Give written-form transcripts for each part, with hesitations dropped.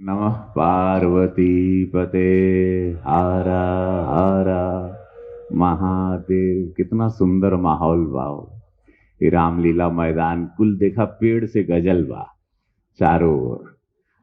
नमः पार्वती पते हारा हारा महादेव। कितना सुंदर माहौल भाव। ये रामलीला मैदान कुल देखा पेड़ से गजल बा चारों ओर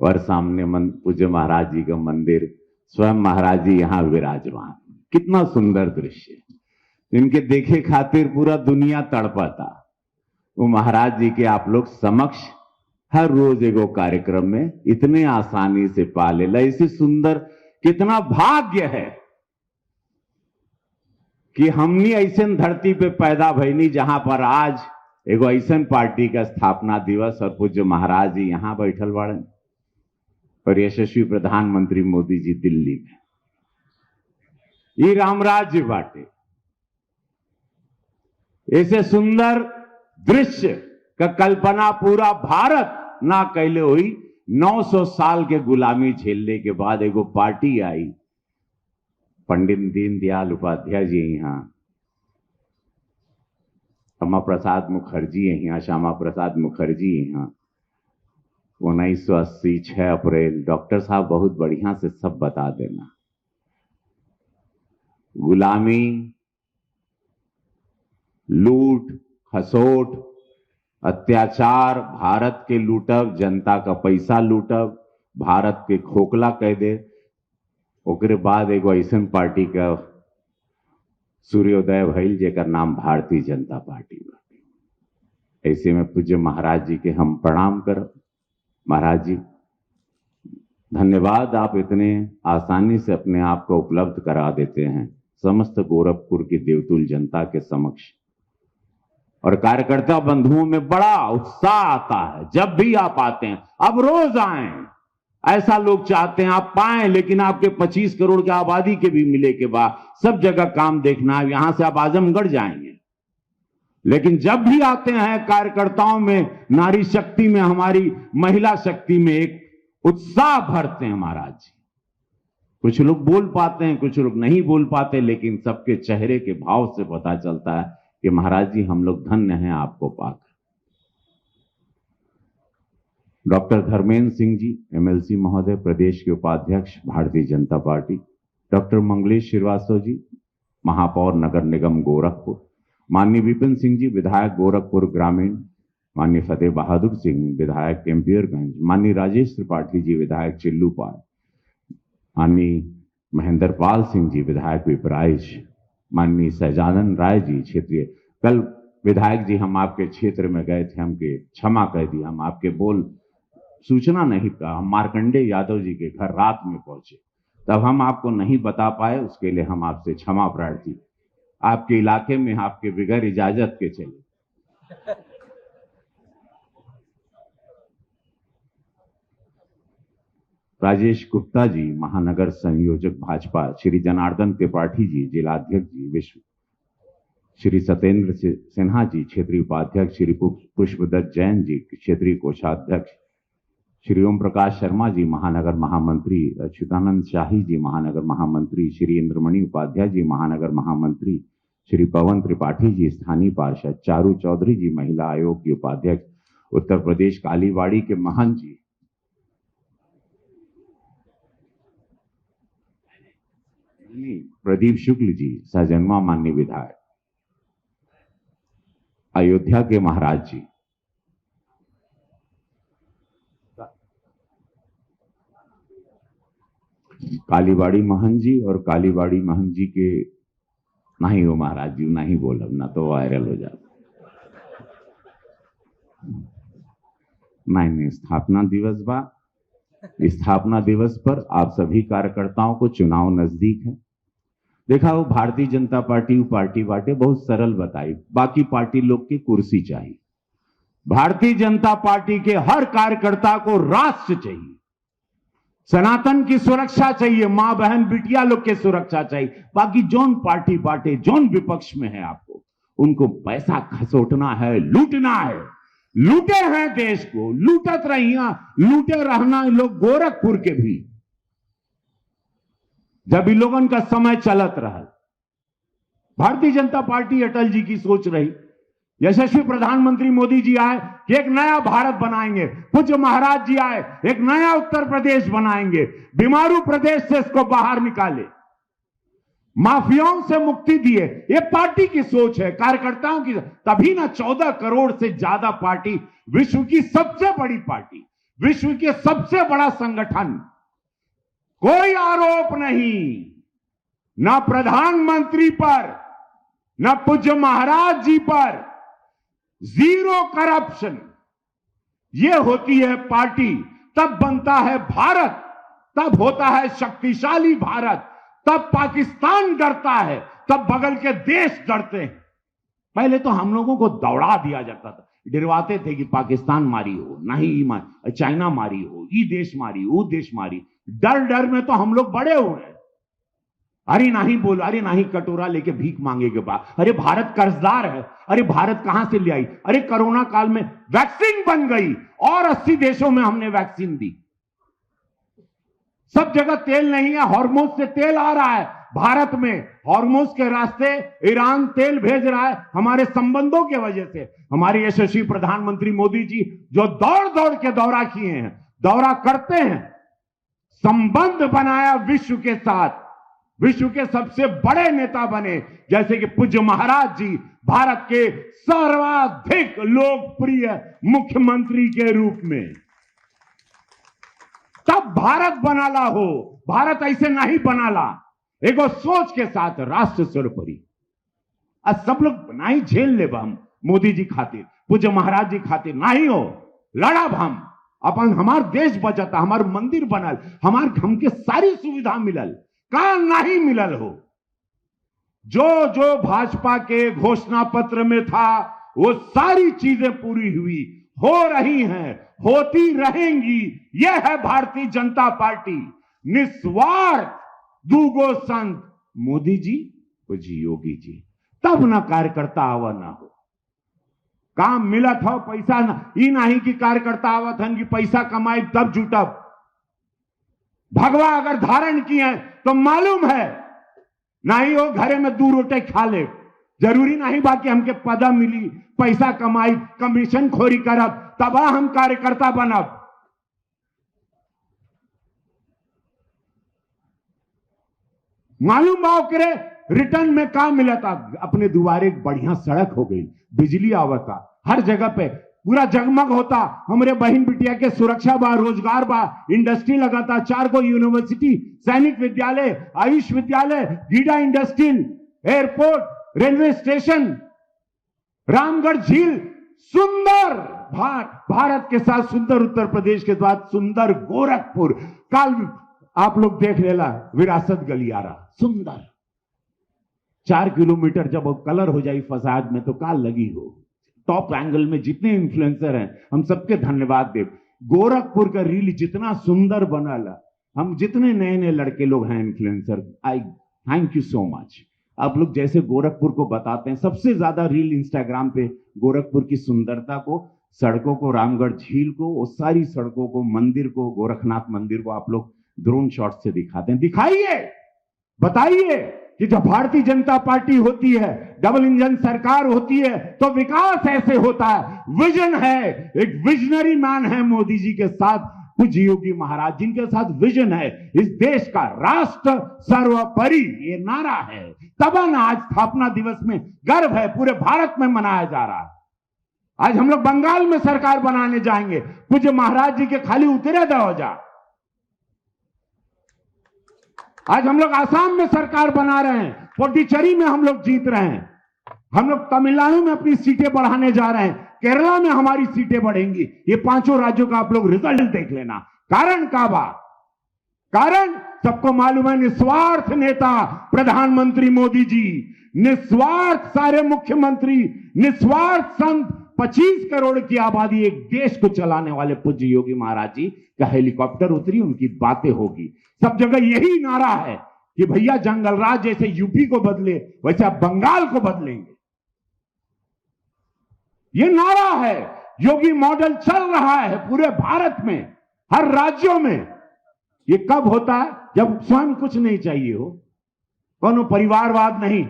और सामने पूज्य महाराज जी का मंदिर, स्वयं महाराज जी यहाँ विराजमान। कितना सुंदर दृश्य, इनके देखे खातिर पूरा दुनिया तड़पाता। वो महाराज जी के आप लोग समक्ष हर रोज एगो कार्यक्रम में इतने आसानी से पा लेला। ऐसी सुंदर कितना भाग्य है कि हमनी ऐसे धरती पे पैदा भईनी जहां पर आज एगो ऐसन पार्टी का स्थापना दिवस और पूज्य महाराज जी यहां बैठल बाड़े और यशस्वी प्रधानमंत्री मोदी जी दिल्ली में। ये रामराज्य बाटे। ऐसे सुंदर दृश्य का कल्पना पूरा भारत ना कैले हुई। 900 साल के गुलामी झेलने के बाद एगो पार्टी आई, पंडित दीनदयाल उपाध्याय जी यहाँ, श्यामा प्रसाद मुखर्जी यहाँ, श्यामा प्रसाद मुखर्जी यहाँ। 1980 6 अप्रैल। डॉक्टर साहब बहुत बढ़िया से सब बता देना। गुलामी, लूट खसोट, अत्याचार, भारत के लूटब, जनता का पैसा लूटब, भारत के खोखला कह दे। ओकरे बाद एगो ऐसन पार्टी का सूर्योदय भइल जेकर नाम भारतीय जनता पार्टी बा। ऐसे में पूज्य महाराज जी के हम प्रणाम करब। महाराज जी धन्यवाद, आप इतने आसानी से अपने आप को उपलब्ध करा देते हैं समस्त गोरखपुर की देवतुल जनता के समक्ष। और कार्यकर्ता बंधुओं में बड़ा उत्साह आता है जब भी आप आते हैं। अब रोज आए, ऐसा लोग चाहते हैं आप पाएं, लेकिन आपके 25 करोड़ की आबादी के भी मिले के बाद सब जगह काम देखना है। यहां से आप आजमगढ़ जाएंगे, लेकिन जब भी आते हैं कार्यकर्ताओं में, नारी शक्ति में, हमारी महिला शक्ति में एक उत्साह भरते हैं महाराज जी। कुछ लोग बोल पाते हैं, कुछ लोग नहीं बोल पाते, लेकिन सबके चेहरे के भाव से पता चलता है कि महाराज जी हम लोग धन्य हैं आपको पाकर। डॉक्टर धर्मेंद्र सिंह जी एमएलसी महोदय, प्रदेश के उपाध्यक्ष भारतीय जनता पार्टी। डॉक्टर मंगलेश श्रीवास्तव जी, महापौर नगर निगम गोरखपुर। माननीय विपिन सिंह जी, विधायक गोरखपुर ग्रामीण। माननीय फतेह बहादुर सिंह, विधायक एम्पियरगंज। माननीय राजेश त्रिपाठी जी, विधायक चिल्लूपाल। माननीय महेंद्र पाल सिंह जी, विधायक पिपराइच। माननीय सहजानंद राय जी, क्षेत्रीय। कल विधायक जी हम आपके क्षेत्र में गए थे, हमके क्षमा कह दिया, हम आपके बोल सूचना नहीं का। हम मार्कंडे यादव जी के घर रात में पहुंचे, तब हम आपको नहीं बता पाए, उसके लिए हम आपसे क्षमा प्रार्थी। आपके इलाके में आपके बगैर इजाजत के चले। राजेश गुप्ता जी, महानगर संयोजक भाजपा। श्री जनार्दन त्रिपाठी जी, जिलाध्यक्ष जी विश्व। श्री सत्येंद्र सिन्हा जी, क्षेत्रीय उपाध्यक्ष। श्री पुष्पदत्त जैन जी, क्षेत्रीय कोषाध्यक्ष। श्री ओम प्रकाश शर्मा जी, महानगर महामंत्री। अच्युतानंद शाही जी, महानगर महामंत्री। श्री इंद्रमणि उपाध्याय जी, महानगर महामंत्री। श्री पवन त्रिपाठी जी, स्थानीय पार्षद। चारू चौधरी जी, महिला आयोग की उपाध्यक्ष। उत्तर प्रदेश कालीबाड़ी के महंत जी। प्रदीप शुक्ल जी, सहजन्मा माननीय विधायक। अयोध्या के महाराज जी। कालीबाड़ी महंत जी और कालीबाड़ी महंत जी के नहीं हो महाराज जी, नहीं बोलब ना तो वायरल हो जाता। नहीं, स्थापना दिवस बा। स्थापना दिवस पर आप सभी कार्यकर्ताओं को चुनाव नजदीक है। देखा वो भारतीय जनता पार्टी पार्टी बाटे बहुत सरल बताई, बाकी पार्टी लोग की कुर्सी चाहिए। भारतीय जनता पार्टी के हर कार्यकर्ता को राष्ट्र चाहिए, सनातन की सुरक्षा चाहिए, मां बहन बिटिया लोग की सुरक्षा चाहिए। बाकी जोन पार्टी बाटे, जोन विपक्ष में है, आपको उनको पैसा खसोटना है, लूटना है। लूटे हैं देश को, लूटत रहिया, लूटे रहना लोग गोरखपुर के भी। जब इन लोगों का समय चलत रहा, भारतीय जनता पार्टी अटल जी की सोच रही यशस्वी प्रधानमंत्री मोदी जी आए कि एक नया भारत बनाएंगे, पूज्य महाराज जी आए एक नया उत्तर प्रदेश बनाएंगे, बीमारू प्रदेश से इसको बाहर निकाले, माफियाओं से मुक्ति दिए। ये पार्टी की सोच है, कार्यकर्ताओं की। तभी ना 14 करोड़ से ज्यादा पार्टी, विश्व की सबसे बड़ी पार्टी, विश्व के सबसे बड़ा संगठन, कोई आरोप नहीं, ना प्रधानमंत्री पर, ना पूज्य महाराज जी पर, जीरो करप्शन। ये होती है पार्टी, तब बनता है भारत, तब होता है शक्तिशाली भारत, तब पाकिस्तान डरता है, तब बगल के देश डरते हैं। पहले तो हम लोगों को दौड़ा दिया जाता था, डरवाते थे कि पाकिस्तान मारी हो, नहीं चाइना मारी हो, ये देश मारी, वो देश मारी। डर डर में तो हम लोग बड़े हुए हैं। अरे नहीं बोलो, अरे नहीं कटोरा लेके भीख मांगे के बाद, अरे भारत कर्जदार है, अरे भारत कहां से ले आई, अरे कोरोना काल में वैक्सीन बन गई और 80 देशों में हमने वैक्सीन दी। सब जगह तेल नहीं है, हॉर्मोज से तेल आ रहा है भारत में, हॉर्मोज के रास्ते ईरान तेल भेज रहा है हमारे संबंधों के वजह से। हमारे यशस्वी प्रधानमंत्री मोदी जी जो दौड़ दौड़ के दौरा किए हैं, दौरा करते हैं, संबंध बनाया विश्व के साथ, विश्व के सबसे बड़े नेता बने, जैसे कि पूज्य महाराज जी भारत के सर्वाधिक लोकप्रिय मुख्यमंत्री के रूप में। तब भारत बनाला हो, भारत ऐसे नहीं बनाला, एगो सोच के साथ राष्ट्र सर्वोपरि। आज सब लोग नहीं झेल ले हम मोदी जी खातिर, पूज्य महाराज जी खातिर नहीं हो, लड़ब हम अपन, हमार देश बचता, हमार मंदिर बनल, हमके सारी सुविधा मिलल, का नहीं मिलल हो। जो जो भाजपा के घोषणा पत्र में था वो सारी चीजें पूरी हुई, हो रही हैं, होती रहेंगी। यह है भारतीय जनता पार्टी, निस्वार्थ, दूगो संत, मोदी जी कुछ योगी जी। तब ना कार्यकर्ता आवा ना हो, काम मिला था पैसा ना, ये नहीं कि कार्यकर्ता आवत हन कि पैसा कमाए तब जुटब। भगवा अगर धारण किए तो मालूम है नहीं हो घरे में 2 रोटे खा ले, जरूरी नहीं बाकी हमके पदा मिली, पैसा कमाई, कमीशन खोरी करब तब हम कार्यकर्ता बनब। मालूम बाव करे रिटर्न में काम मिला था, अपने दुआरे एक बढ़िया सड़क हो गई, बिजली आवता, हर जगह पे पूरा जगमग होता, हमारे बहन बिटिया के सुरक्षा बा, रोजगार बा, इंडस्ट्री लगाता, 4 गो यूनिवर्सिटी, सैनिक विद्यालय, आयुष विद्यालय, GIDA industrial, airport, railway station, Ramgarh झील, सुंदर भारत के साथ सुंदर उत्तर प्रदेश के बाद सुंदर गोरखपुर। कल आप लोग देख लेला विरासत गलियारा, सुंदर 4 किलोमीटर जब कलर हो जाए फसाद में तो काल लगी हो। टॉप एंगल में जितने इन्फ्लुएंसर हैं हम सबके धन्यवाद देव। गोरखपुर का रील जितना सुंदर बना, हम जितने नए नए लड़के लोग हैं influencer, I thank you so much. आप लोग जैसे गोरखपुर को बताते हैं, सबसे ज्यादा रील इंस्टाग्राम पे गोरखपुर की सुंदरता को, सड़कों को, रामगढ़ झील को, वो सारी सड़कों को, मंदिर को, गोरखनाथ मंदिर को आप लोग ड्रोन शॉट से दिखाते हैं। दिखाइए, बताइए कि जब भारतीय जनता पार्टी होती है, डबल इंजन सरकार होती है तो विकास ऐसे होता है। विजन है, एक विजनरी मैन है मोदी जी के साथ पूज्य योगी महाराज, जिनके साथ विजन है इस देश का राष्ट्र सर्वोपरि, ये नारा है। तबन आज स्थापना दिवस में गर्व है, पूरे भारत में मनाया जा रहा है। आज हम लोग बंगाल में सरकार बनाने जाएंगे, पूज्य महाराज जी के खाली उतरे दो जा। आज हम लोग आसाम में सरकार बना रहे हैं, पुडुचेरी में हम लोग जीत रहे हैं, हम लोग तमिलनाडु में अपनी सीटें बढ़ाने जा रहे हैं, केरला में हमारी सीटें बढ़ेंगी। ये 5 राज्यों का आप लोग रिजल्ट देख लेना। कारण का बात, कारण सबको मालूम है, निस्वार्थ नेता प्रधानमंत्री मोदी जी, निस्वार्थ सारे मुख्यमंत्री, निस्वार्थ संत, 25 करोड़ की आबादी, एक देश को चलाने वाले पूज्य योगी महाराज जी का हेलीकॉप्टर उतरी, उनकी बातें होगी। सब जगह यही नारा है कि भैया जंगल राज जैसे यूपी को बदले वैसे आप बंगाल को बदलेंगे। ये नारा है, योगी मॉडल चल रहा है पूरे भारत में, हर राज्यों में। ये कब होता है? जब स्वयं कुछ नहीं चाहिए हो, कोनो परिवारवाद नहीं,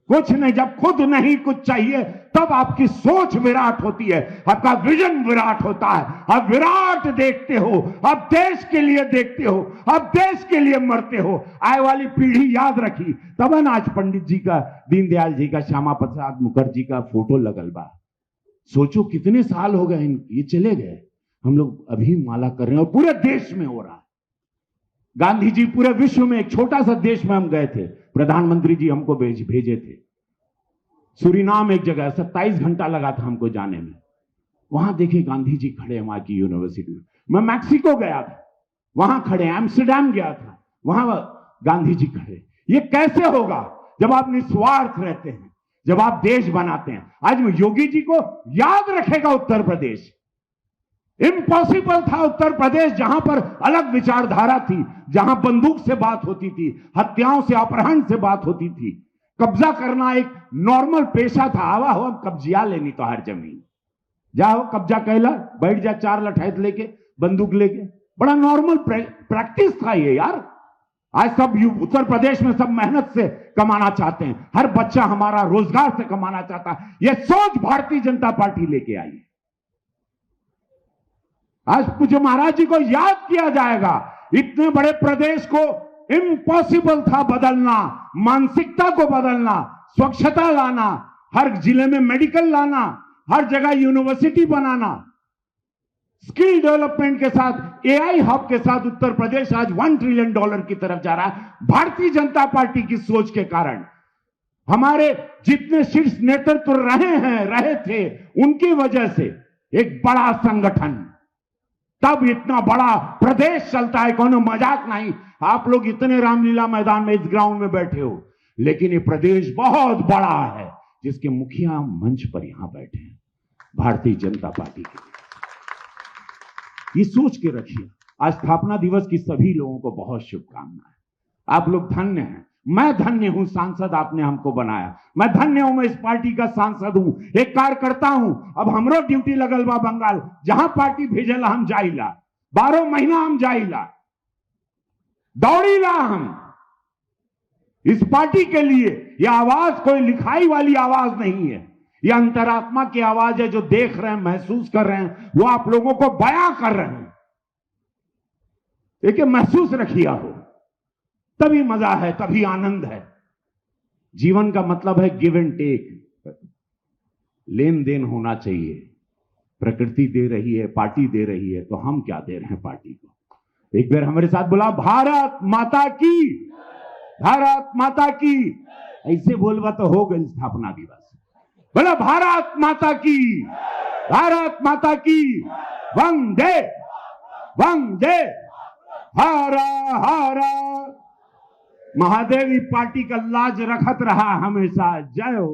कुछ नहीं, जब खुद नहीं कुछ चाहिए तब आपकी सोच विराट होती है, आपका विजन विराट होता है। आप विराट देखते हो, आप देश के लिए देखते हो, आप देश के लिए मरते हो। आए वाली पीढ़ी याद रखी तब न आज पंडित जी का, दीनदयाल जी का, श्यामा प्रसाद मुखर्जी का फोटो लगल बा। सोचो कितने साल हो गए ये चले गए, हम लोग अभी माला कर रहे हैं और पूरे देश में हो रहा है। गांधी जी पूरे विश्व में, एक छोटा सा देश में हम गए थे, प्रधानमंत्री जी हमको भेजे थे सूरीनाम, एक जगह 27 घंटा लगा था हमको जाने में। वहां देखे गांधी जी खड़े वहां की यूनिवर्सिटी में। मैं मैक्सिको गया था, वहां खड़े, एम्स्टरडैम गया था, वहां गांधी जी खड़े। ये कैसे होगा जब आप निस्वार्थ रहते हैं, जब आप देश बनाते हैं। आज योगी जी को याद रखेगा उत्तर प्रदेश। इम्पॉसिबल था उत्तर प्रदेश, जहां पर अलग विचारधारा थी, जहां बंदूक से बात होती थी, हत्याओं से, अपहरण से बात होती थी, कब्जा करना एक नॉर्मल पेशा था। आवा हो कब्जिया लेनी तो हर जमीन, जाओ कब्जा कहला, बैठ जा 4 लठैत लेके, बंदूक लेके, बड़ा नॉर्मल प्रैक्टिस था ये यार। आज सब उत्तर प्रदेश में सब मेहनत से कमाना चाहते हैं, हर बच्चा हमारा रोजगार से कमाना चाहता है। यह सोच भारतीय जनता पार्टी लेके आई है। आज पूज्य महाराज जी को याद किया जाएगा। इतने बड़े प्रदेश को इम्पॉसिबल था बदलना, मानसिकता को बदलना, स्वच्छता लाना, हर जिले में मेडिकल लाना, हर जगह यूनिवर्सिटी बनाना, स्किल डेवलपमेंट के साथ, एआई हब के साथ उत्तर प्रदेश आज $1 ट्रिलियन की तरफ जा रहा है। भारतीय जनता पार्टी की सोच के कारण। हमारे जितने शीर्ष नेतृत्व रहे थे, उनकी वजह से एक बड़ा संगठन, तब इतना बड़ा प्रदेश चलता है, कोनो मजाक नहीं। आप लोग इतने रामलीला मैदान में, इस ग्राउंड में बैठे हो, लेकिन ये प्रदेश बहुत बड़ा है, जिसके मुखिया मंच पर यहां बैठे हैं, भारतीय जनता पार्टी के। ये सोच के रखिए। आज स्थापना दिवस की सभी लोगों को बहुत शुभकामनाएं। आप लोग धन्य हैं, मैं धन्य हूं, सांसद आपने हमको बनाया। मैं धन्य हूं, मैं इस पार्टी का सांसद हूं, एक कार्यकर्ता हूं। अब हमरो ड्यूटी लगल बा बंगाल, जहां पार्टी भेजला हम जाइला, 12 महीना हम जाइला, दौड़ीला हम इस पार्टी के लिए। यह आवाज कोई लिखाई वाली आवाज नहीं है, यह अंतरात्मा की आवाज है, जो देख रहे हैं, महसूस कर रहे हैं, वो आप लोगों को बयां कर रहे हैं। देखिए, महसूस रखिए हो, तभी मजा है, तभी आनंद है। जीवन का मतलब है गिव एंड टेक, लेन देन होना चाहिए। प्रकृति दे रही है, पार्टी दे रही है, तो हम क्या दे रहे हैं पार्टी को। एक बार हमारे साथ बोला, भारत माता की, भारत माता की। ऐसे बोलवा तो हो गई स्थापना दिवस। बोला भारत माता की, भारत माता की, वंदे वंदे, हारा हारा। महादेवी पार्टी का लाज रखत रहा हमेशा। जय हो।